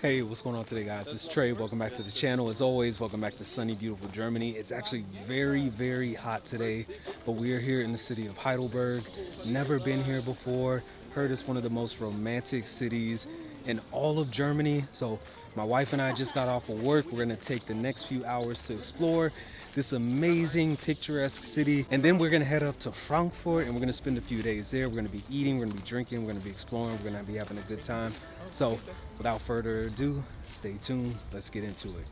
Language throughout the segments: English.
Hey, what's going on today, guys? It's Trey. Welcome back to the channel. As always, welcome back to sunny, beautiful Germany. It's actually very, very hot today, but we are here in the city of Heidelberg. Never been here before. Heard it's one of the most romantic cities in all of Germany. So my wife and I just got off of work. We're gonna take the next few hours to explore this amazing, picturesque city. And then we're gonna head up to Frankfurt and we're gonna spend a few days there. We're gonna be eating, we're gonna be drinking, we're gonna be exploring, we're gonna be having a good time. So without further ado, stay tuned. Let's get into it.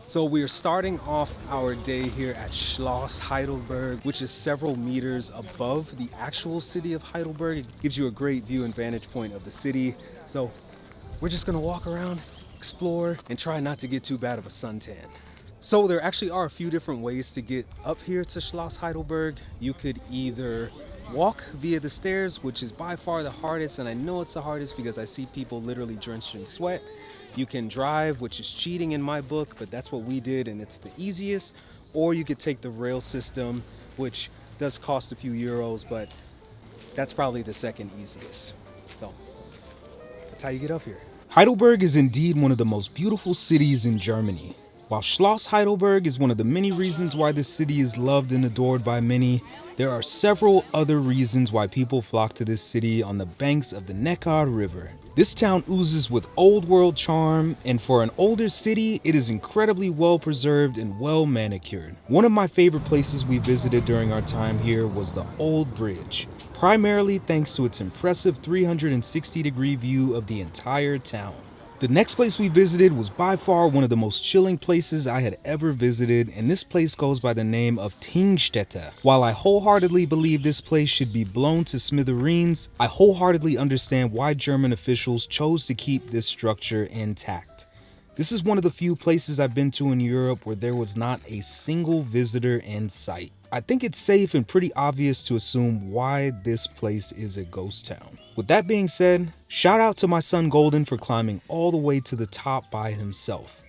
So we are starting off our day here at Schloss Heidelberg, which is several meters above the actual city of Heidelberg. It gives you a great view and vantage point of the city. So we're just gonna walk around, explore, and try not to get too bad of a suntan. So there actually are a few different ways to get up here to Schloss Heidelberg. You could either walk via the stairs, which is by far the hardest, and I know it's the hardest because I see people literally drenched in sweat. You can drive, which is cheating in my book, but that's what we did and it's the easiest. Or you could take the rail system, which does cost a few euros, but that's probably the second easiest. So that's how you get up here. Heidelberg is indeed one of the most beautiful cities in Germany. While Schloss Heidelberg is one of the many reasons why this city is loved and adored by many, there are several other reasons why people flock to this city on the banks of the Neckar River. This town oozes with old world charm, and for an older city, it is incredibly well preserved and well manicured. One of my favorite places we visited during our time here was the Old Bridge, primarily thanks to its impressive 360-degree view of the entire town. The next place we visited was by far one of the most chilling places I had ever visited, and this place goes by the name of Tingstätte. While I wholeheartedly believe this place should be blown to smithereens, I wholeheartedly understand why German officials chose to keep this structure intact. This is one of the few places I've been to in Europe where there was not a single visitor in sight. I think it's safe and pretty obvious to assume why this place is a ghost town. With that being said, shout out to my son Golden for climbing all the way to the top by himself.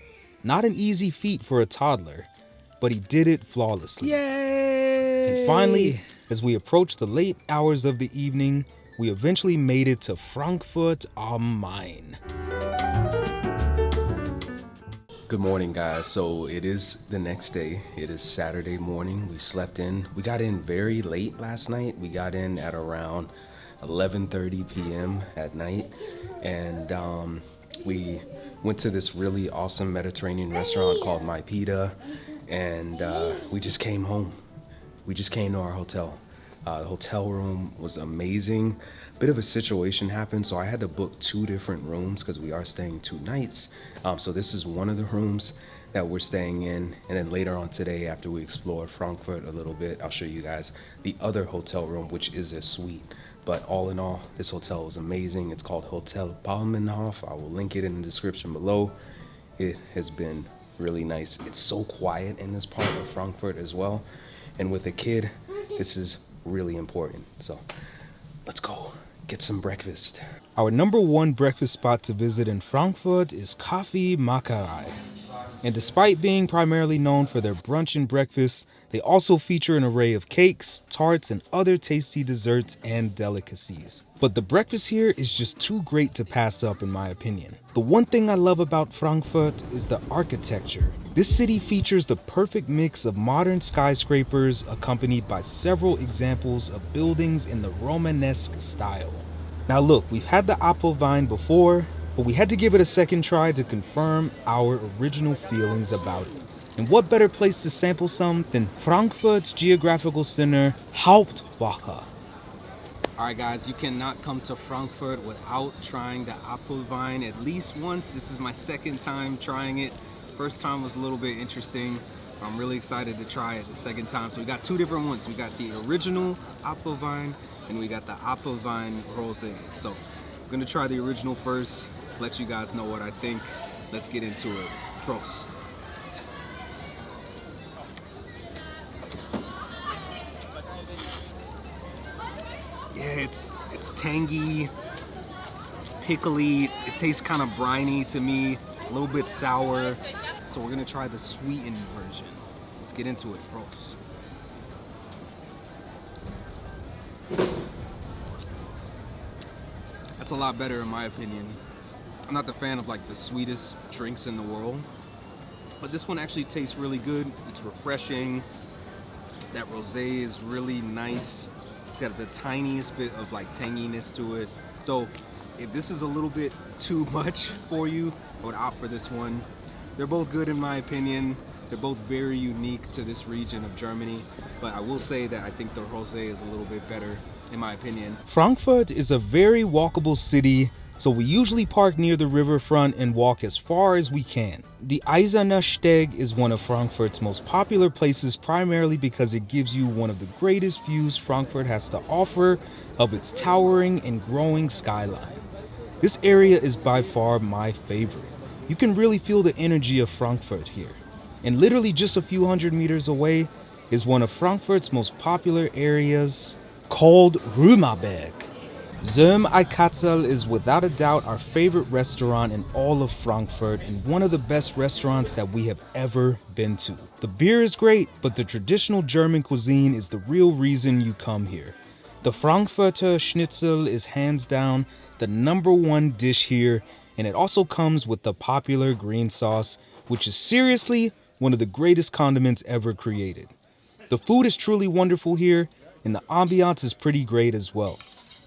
Not an easy feat for a toddler, but he did it flawlessly. Yay! And finally, as we approached the late hours of the evening, we eventually made it to Frankfurt am Main. Good morning, guys. So it is the next day. It is Saturday morning. We slept in. We got in very late last night. We got in at around 11:30 p.m. at night, and we went to this really awesome Mediterranean restaurant called My Pita, and we just came home. We just came to our hotel. The hotel room was amazing. Bit of a situation happened, so I had to book 2 different rooms because we are staying 2 nights. So this is one of the rooms that we're staying in, and then later on today, after we explore Frankfurt a little bit, I'll show you guys the other hotel room, which is a suite. But all in all, this hotel is amazing. It's called Hotel Palmenhof. I will link it in the description below. It has been really nice. It's so quiet in this part of Frankfurt as well, and with a kid, this is really important. So let's go get some breakfast. Our number 1 breakfast spot to visit in Frankfurt is Kaffee Makerei. And despite being primarily known for their brunch and breakfast, they also feature an array of cakes, tarts, and other tasty desserts and delicacies. But the breakfast here is just too great to pass up, in my opinion. The one thing I love about Frankfurt is the architecture. This city features the perfect mix of modern skyscrapers accompanied by several examples of buildings in the Romanesque style. Now look, we've had the Apfelwein before, but we had to give it a second try to confirm our original feelings about it. And what better place to sample some than Frankfurt's geographical center, Hauptwache. Alright guys, you cannot come to Frankfurt without trying the Apfelwein at least once. This is my second time trying it. First time was a little bit interesting. I'm really excited to try it the second time. So we got 2 different ones. We got the original Apfelwein and we got the Apfelwein Rosé. So I'm gonna try the original first, let you guys know what I think. Let's get into it. Prost. Yeah, it's tangy, pickly. It tastes kind of briny to me, a little bit sour. So we're gonna try the sweetened version. Let's get into it. Prost. That's a lot better in my opinion. I'm not the fan of like the sweetest drinks in the world, but this one actually tastes really good. It's refreshing. That rosé is really nice. It's got the tiniest bit of like tanginess to it. So if this is a little bit too much for you, I would opt for this one. They're both good in my opinion. They're both very unique to this region of Germany, but I will say that I think the rosé is a little bit better in my opinion. Frankfurt is a very walkable city, so we usually park near the riverfront and walk as far as we can. The Eiserner Steg is one of Frankfurt's most popular places primarily because it gives you one of the greatest views Frankfurt has to offer of its towering and growing skyline. This area is by far my favorite. You can really feel the energy of Frankfurt here. And literally just a few hundred meters away is one of Frankfurt's most popular areas called Römerberg. Zöm Katzel is without a doubt our favorite restaurant in all of Frankfurt and one of the best restaurants that we have ever been to. The beer is great, but the traditional German cuisine is the real reason you come here. The Frankfurter Schnitzel is hands down the #1 dish here, and it also comes with the popular green sauce, which is seriously one of the greatest condiments ever created. The food is truly wonderful here, and the ambiance is pretty great as well.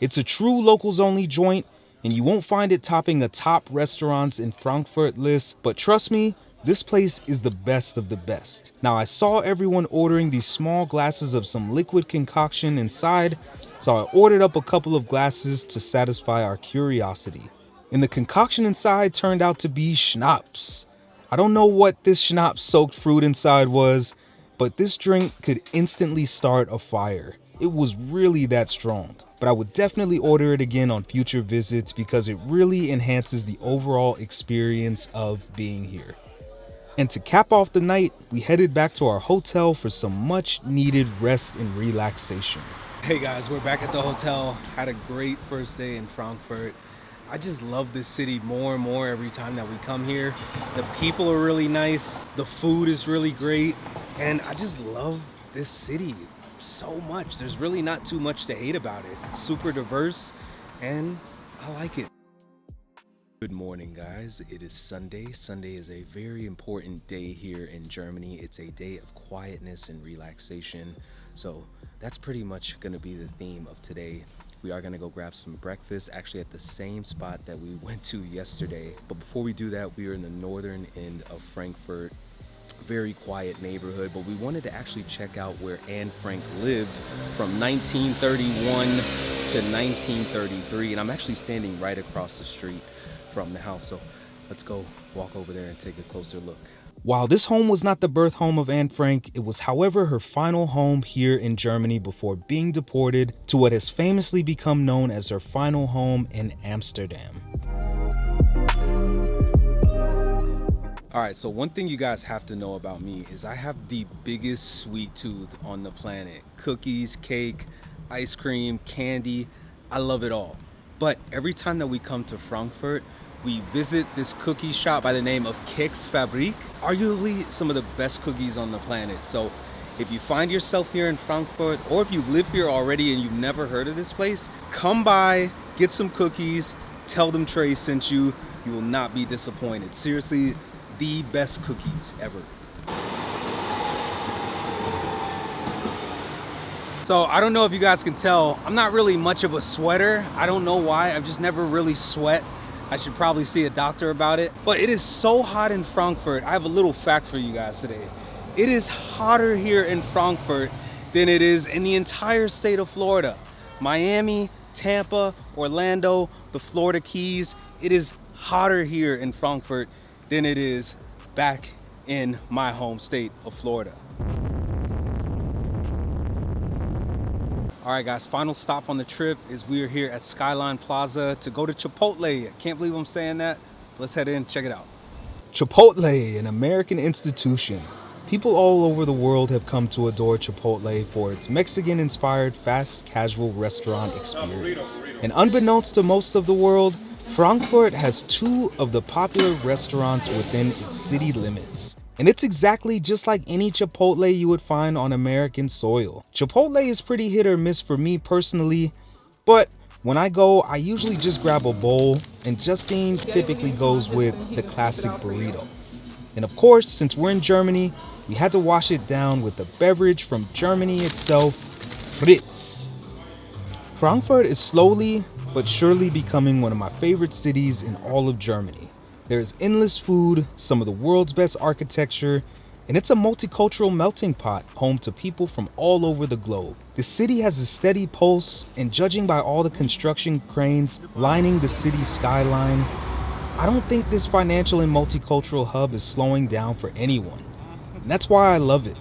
It's a true locals only joint, and you won't find it topping a top restaurants in Frankfurt list, but trust me, this place is the best of the best. Now I saw everyone ordering these small glasses of some liquid concoction inside, so I ordered up a couple of glasses to satisfy our curiosity. And the concoction inside turned out to be schnapps. I don't know what this schnapps soaked fruit inside was, but this drink could instantly start a fire. It was really that strong, but I would definitely order it again on future visits because it really enhances the overall experience of being here. And to cap off the night, we headed back to our hotel for some much needed rest and relaxation. Hey guys, we're back at the hotel. Had a great first day in Frankfurt. I just love this city more and more every time that we come here. The people are really nice, the food is really great, and I just love this city so much. There's really not too much to hate about it. It's super diverse, and I like it. Good morning, guys. It is Sunday. Sunday is a very important day here in Germany. It's a day of quietness and relaxation. So that's pretty much gonna be the theme of today. We are gonna go grab some breakfast, actually at the same spot that we went to yesterday. But before we do that, we are in the northern end of Frankfurt. Very quiet neighborhood, but we wanted to actually check out where Anne Frank lived from 1931 to 1933. And I'm actually standing right across the street from the house. So let's go walk over there and take a closer look. While this home was not the birth home of Anne Frank, it was, however, her final home here in Germany before being deported to what has famously become known as her final home in Amsterdam. All right, so one thing you guys have to know about me is I have the biggest sweet tooth on the planet. Cookies, cake, ice cream, candy, I love it all. But every time that we come to Frankfurt, we visit this cookie shop by the name of Keksfabrik, arguably some of the best cookies on the planet. So if you find yourself here in Frankfurt, or if you live here already and you've never heard of this place, come by, get some cookies, tell them Trey sent you. You will not be disappointed. Seriously, the best cookies ever. So I don't know if you guys can tell, I'm not really much of a sweater. I don't know why, I've just never really sweat. I should probably see a doctor about it. But it is so hot in Frankfurt. I have a little fact for you guys today. It is hotter here in Frankfurt than it is in the entire state of Florida. Miami, Tampa, Orlando, the Florida Keys. It is hotter here in Frankfurt than it is back in my home state of Florida. All right, guys, final stop on the trip is we are here at Skyline Plaza to go to Chipotle. I can't believe I'm saying that. Let's head in, check it out. Chipotle, an American institution. People all over the world have come to adore Chipotle for its Mexican-inspired fast casual restaurant experience. And unbeknownst to most of the world, Frankfurt has two of the popular restaurants within its city limits. And it's exactly just like any Chipotle you would find on American soil. Chipotle is pretty hit or miss for me personally, but When I go, I usually just grab a bowl, and Justine typically goes with the classic burrito. And of course, since we're in Germany, we had to wash it down with the beverage from Germany itself, Fritz. Frankfurt is slowly but surely becoming one of my favorite cities in all of Germany. There is endless food, some of the world's best architecture, and it's a multicultural melting pot home to people from all over the globe. The city has a steady pulse, and judging by all the construction cranes lining the city's skyline, I don't think this financial and multicultural hub is slowing down for anyone. And that's why I love it.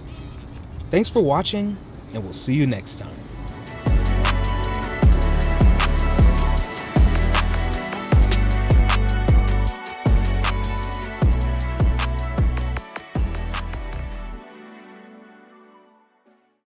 Thanks for watching, and we'll see you next time.